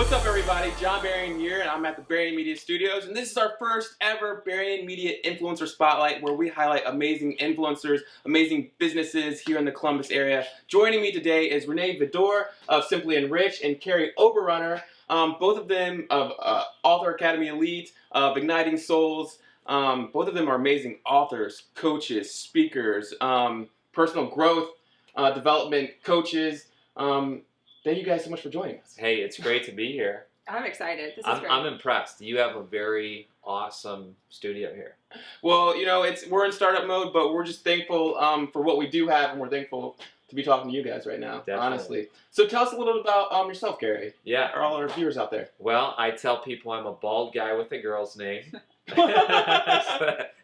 What's up, everybody? John Berrien here, and I'm at the Berrien Media Studios, and this is our first ever Berrien Media Influencer Spotlight, where we highlight amazing influencers, amazing businesses here in the Columbus area. Joining me today is Renee Vidor of Simply Enriched and Kary Oberbrunner, both of them of Author Academy Elite, of Igniting Souls. Both of them are amazing authors, coaches, speakers, personal growth development coaches. Thank you guys so much for joining us. Hey, it's great to be here. I'm excited. This is great. I'm impressed. You have a very awesome studio here. Well, you know, we're in startup mode, but we're just thankful for what we do have, and we're thankful to be talking to you guys right now, Definitely. honestly. So tell us a little bit about yourself, Kary. Yeah. Or all our viewers out there. Well, I tell people I'm a bald guy with a girl's name.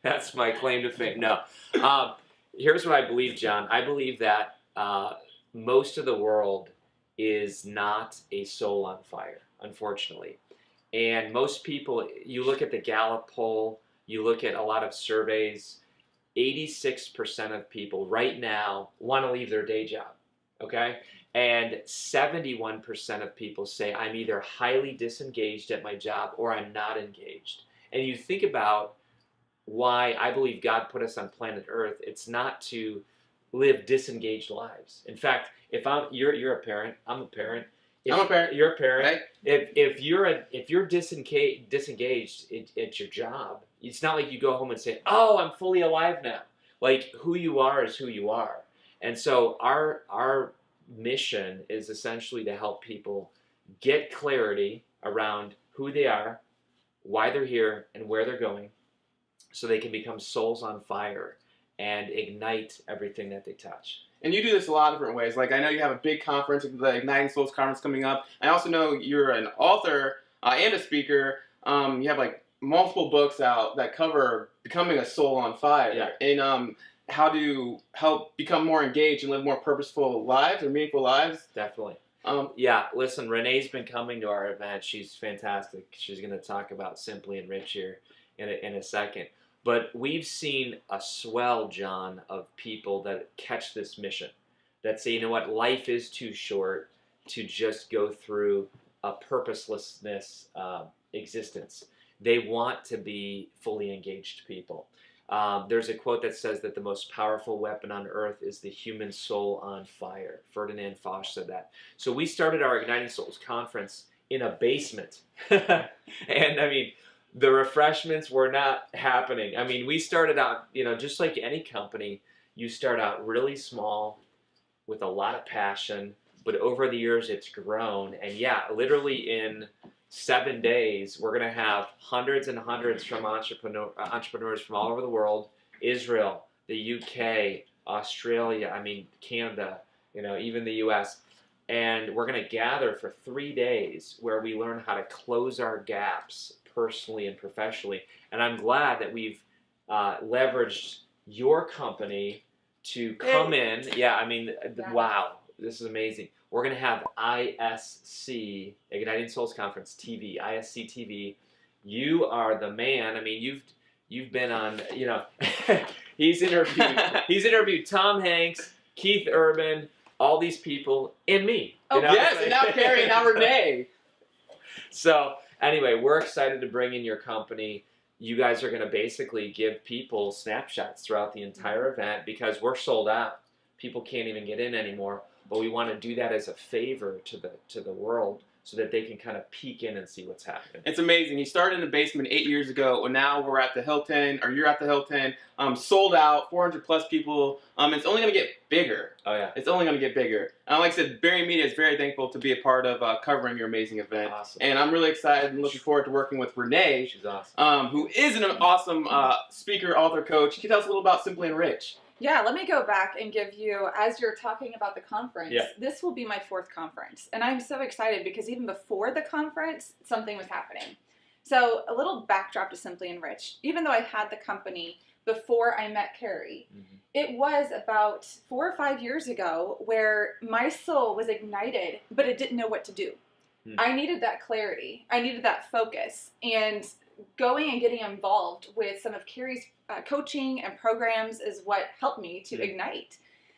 That's my claim to fame. No. Here's what I believe, John. I believe that most of the world is not a soul on fire, unfortunately. And most people, you look at the Gallup poll, you look at a lot of surveys, 86% of people right now want to leave their day job, okay? And 71% of people say, I'm either highly disengaged at my job or I'm not engaged. And you think about why I believe God put us on planet Earth, it's not to live disengaged lives. In fact, you're a parent, I'm a parent. I'm a parent. You're a parent. Right? If you're disengaged at your job, it's not like you go home and say, "Oh, I'm fully alive now." Like, who you are is who you are. And so our mission is essentially to help people get clarity around who they are, why they're here, and where they're going, so they can become souls on fire and ignite everything that they touch. And you do this a lot of different ways. Like, I know you have a big conference, the Igniting Souls conference coming up. I also know you're an author and a speaker. You have like multiple books out that cover becoming a soul on fire, and how to help become more engaged and live more purposeful lives or meaningful lives. Definitely. Yeah, listen, Renee's been coming to our event. She's fantastic. She's going to talk about Simply Enriched here in a second. But we've seen a swell, John, of people that catch this mission, that say, you know what, life is too short to just go through a purposelessness existence. They want to be fully engaged people. There's a quote that says that the most powerful weapon on earth is the human soul on fire. Ferdinand Foch said that. So we started our Igniting Souls conference in a basement. And I mean, the refreshments were not happening. I mean, we started out, you know, just like any company, you start out really small with a lot of passion, but over the years it's grown. And yeah, literally in 7 days, we're going to have hundreds and hundreds from entrepreneurs from all over the world, Israel, the UK, Australia, I mean, Canada, you know, even the US. And we're going to gather for 3 days where we learn how to close our gaps personally and professionally. And I'm glad that we've leveraged your company to come in. Yeah, I mean, wow, this is amazing. We're going to have ISC, Igniting Souls Conference TV, ISC TV. You are the man. I mean, you've been on, you know, he's interviewed Tom Hanks, Keith Urban, all these people, and me. Oh, you know? Yes, and now Kary, and now Renee. So anyway, we're excited to bring in your company. You guys are going to basically give people snapshots throughout the entire event because we're sold out. People can't even get in anymore. But we want to do that as a favor to the world so that they can kind of peek in and see what's happening. It's amazing. You started in the basement 8 years ago, and now we're at the Hilton, or you're at the Hilton, sold out, 400 plus people. It's only going to get bigger. Oh, yeah. It's only going to get bigger. And like I said, Berrien Media is very thankful to be a part of covering your amazing event. Awesome. And I'm really excited and looking forward to working with Renee. She's awesome. Who is an awesome speaker, author, coach. Can you tell us a little about Simply Enriched? Yeah, let me go back and give you, as you're talking about the conference, this will be my 4th conference. And I'm so excited because even before the conference, something was happening. So a little backdrop to Simply Enriched. Even though I had the company before I met Kary, it was about 4 or 5 years ago where my soul was ignited, but it didn't know what to do. I needed that clarity. I needed that focus. And going and getting involved with some of Kary's coaching and programs is what helped me to ignite.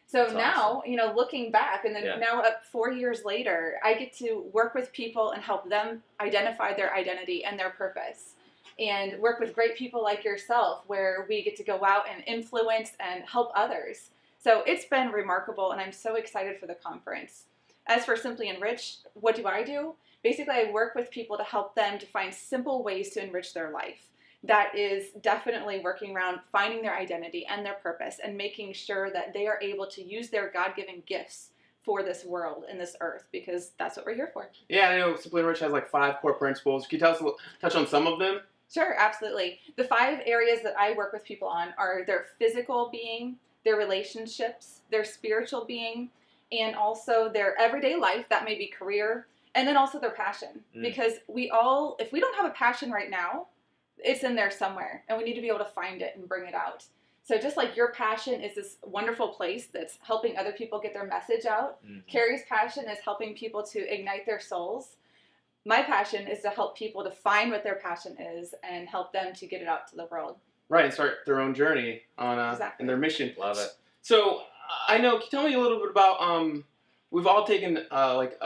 So That's now, awesome. you know, looking back, and then Yeah. now up 4 years later, I get to work with people and help them identify their identity and their purpose. And work with great people like yourself, where we get to go out and influence and help others. So it's been remarkable, and I'm so excited for the conference. As for Simply Enriched, what do? Basically, I work with people to help them to find simple ways to enrich their life. That is definitely working around finding their identity and their purpose and making sure that they are able to use their God-given gifts for this world and this earth, because that's what we're here for. Yeah, I know Simply Enriched has like 5 core principles. Can you tell us touch on some of them? Sure, absolutely. The 5 areas that I work with people on are their physical being, their relationships, their spiritual being, and also their everyday life. That may be career, and then also their passion. Because if we don't have a passion right now, it's in there somewhere, and we need to be able to find it and bring it out. So just like your passion is this wonderful place that's helping other people get their message out, Kary's passion is helping people to ignite their souls. My passion is to help people to find what their passion is and help them to get it out to the world. Right, and start their own journey on Exactly. in their mission. Love it. So I know. Can you tell me a little bit about we've all taken like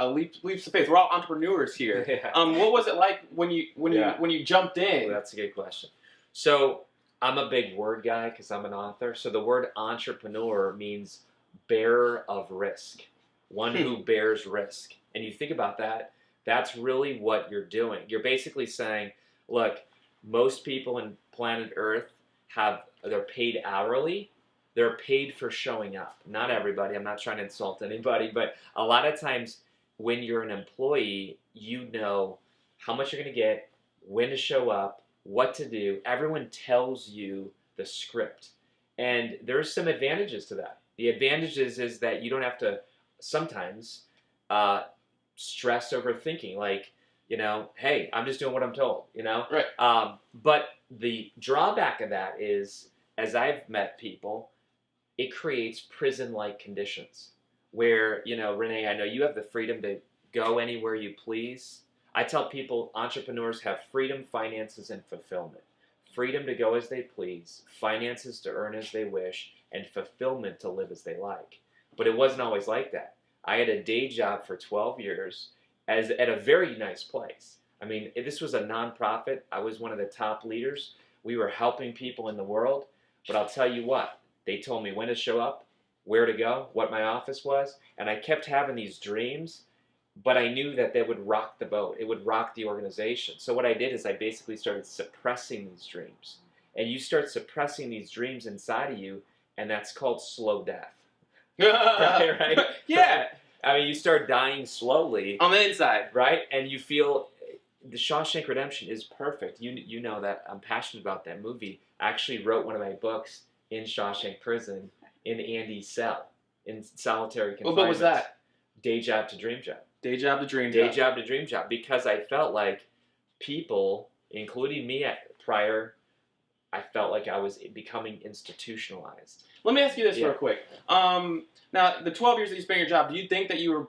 leaps of faith. We're all entrepreneurs here. Yeah. What was it like when you jumped in? Well, that's a good question. So I'm a big word guy because I'm an author. So the word entrepreneur means bearer of risk, one who bears risk. And you think about that, that's really what you're doing. You're basically saying, look, most people in planet Earth they're paid hourly. They're paid for showing up. Not everybody. I'm not trying to insult anybody, but a lot of times when you're an employee, you know how much you're going to get, when to show up, what to do. Everyone tells you the script. And there's some advantages to that. The advantages is that you don't have to sometimes stress over thinking. Like, you know, hey, I'm just doing what I'm told, you know? Right. But the drawback of that is, as I've met people, it creates prison-like conditions where, you know, Renee, I know you have the freedom to go anywhere you please. I tell people entrepreneurs have freedom, finances, and fulfillment. Freedom to go as they please, finances to earn as they wish, and fulfillment to live as they like. But it wasn't always like that. I had a day job for 12 years at a very nice place. I mean, this was a nonprofit. I was one of the top leaders. We were helping people in the world. But I'll tell you what, they told me when to show up, where to go, what my office was, and I kept having these dreams, but I knew that they would rock the boat. It would rock the organization. So what I did is I basically started suppressing these dreams. And you start suppressing these dreams inside of you, and that's called slow death. right? Yeah. I mean, you start dying slowly. On the inside. Right? And you feel, the Shawshank Redemption is perfect. You know that I'm passionate about that movie. I actually wrote one of my books in Shawshank Prison in Andy's cell, in solitary confinement. What was that? Day job to dream job. Day job to dream Day job. job to dream job. Because I felt like people, including me prior, I felt like I was becoming institutionalized. Let me ask you this real quick. Now, the 12 years that you spent in your job, do you think that you were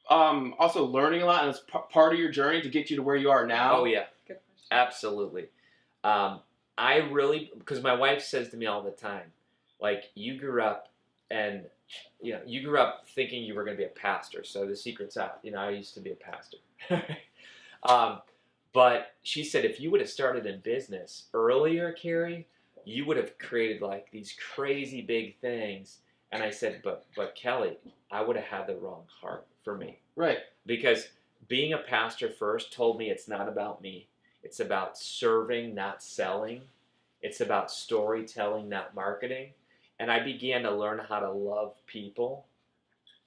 also learning a lot, and it's part of your journey to get you to where you are now? Oh, yeah. Good question. Absolutely. I really, because my wife says to me all the time, like, you grew up and, you know, you grew up thinking you were going to be a pastor. So the secret's out. You know, I used to be a pastor. But she said, if you would have started in business earlier, Kary, you would have created like these crazy big things. And I said, but Kelly, I would have had the wrong heart for me. Right. Because being a pastor first told me it's not about me. It's about serving, not selling. It's about storytelling, not marketing. And I began to learn how to love people.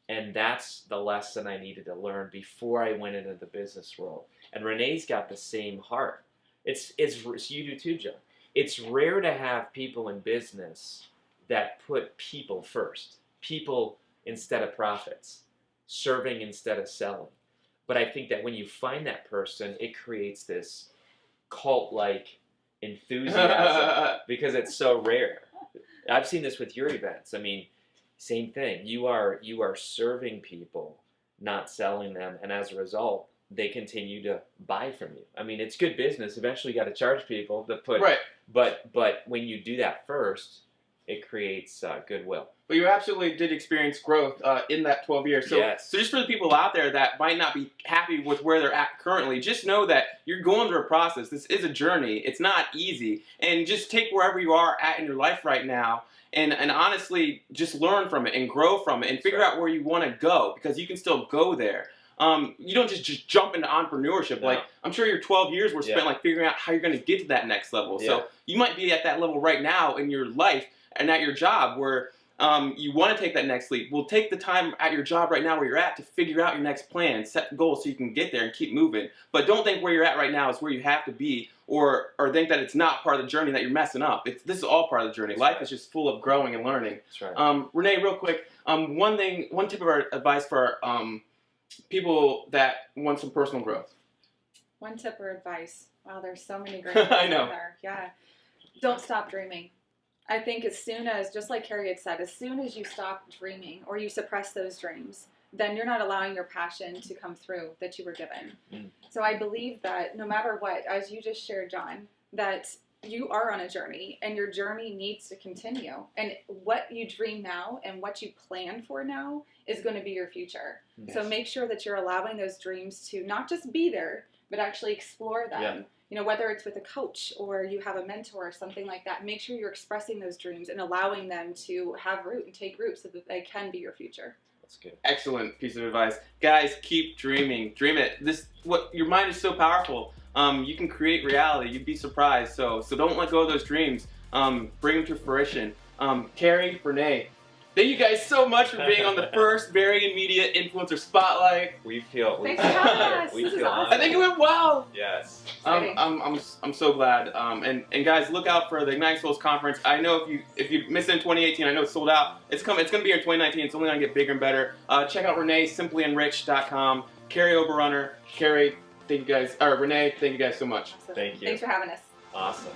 And that's the lesson I needed to learn before I went into the business world. And Renee's got the same heart. It's you do too, John. It's rare to have people in business that put people first. People instead of profits. Serving instead of selling. But I think that when you find that person, it creates this cult-like enthusiasm because it's so rare. I've seen this with your events. I mean, same thing. You are serving people, not selling them, and as a result, they continue to buy from you. I mean, it's good business. Eventually, you got to charge people to put. Right. But when you do that first, it creates goodwill. But you absolutely did experience growth in that 12 years. So, Yes. so just for the people out there that might not be happy with where they're at currently, just know that you're going through a process. This is a journey. It's not easy. And just take wherever you are at in your life right now and honestly just learn from it and grow from it and figure out where you want to go, because you can still go there. You don't just jump into entrepreneurship. No. Like, I'm sure your 12 years were spent like figuring out how you're going to get to that next level. Yeah. So you might be at that level right now in your life and at your job where you want to take that next leap. Well, take the time at your job right now where you're at to figure out your next plan, set goals so you can get there and keep moving. But don't think where you're at right now is where you have to be, or think that it's not part of the journey, that you're messing up. This is all part of the journey. That's Life right. is just full of growing and learning. That's right. Renee, real quick, one tip of our advice for people that want some personal growth. One tip or advice. Wow, there's so many great things I know. out there. Yeah. Don't stop dreaming. I think as soon as, just like Kary had said, as soon as you stop dreaming or you suppress those dreams, then you're not allowing your passion to come through that you were given. Mm. So I believe that no matter what, as you just shared, John, that you are on a journey and your journey needs to continue. And what you dream now and what you plan for now is going to be your future. Yes. So make sure that you're allowing those dreams to not just be there, but actually explore them. Yeah. You know, whether it's with a coach or you have a mentor or something like that, make sure you're expressing those dreams and allowing them to have root and take root so that they can be your future. That's good. Excellent piece of advice. Guys, keep dreaming. Dream it. Your mind is so powerful. You can create reality. You'd be surprised. So don't let go of those dreams. Bring them to fruition. Kary, Renee, thank you guys so much for being on the first Berrien Media Influencer Spotlight. We feel. Thanks for having us. We This is feel awesome. I think it went well. Yes. Exciting. I'm so glad. And guys, look out for the Ignite Souls conference. I know if you missed it in 2018, I know it's sold out. It's going to be here in 2019. It's only going to get bigger and better. Check out Renee, simplyenriched.com. Kary Oberbrunner. Kary, thank you guys. Renee, thank you guys so much. Awesome. Thank you. Thanks for having us. Awesome.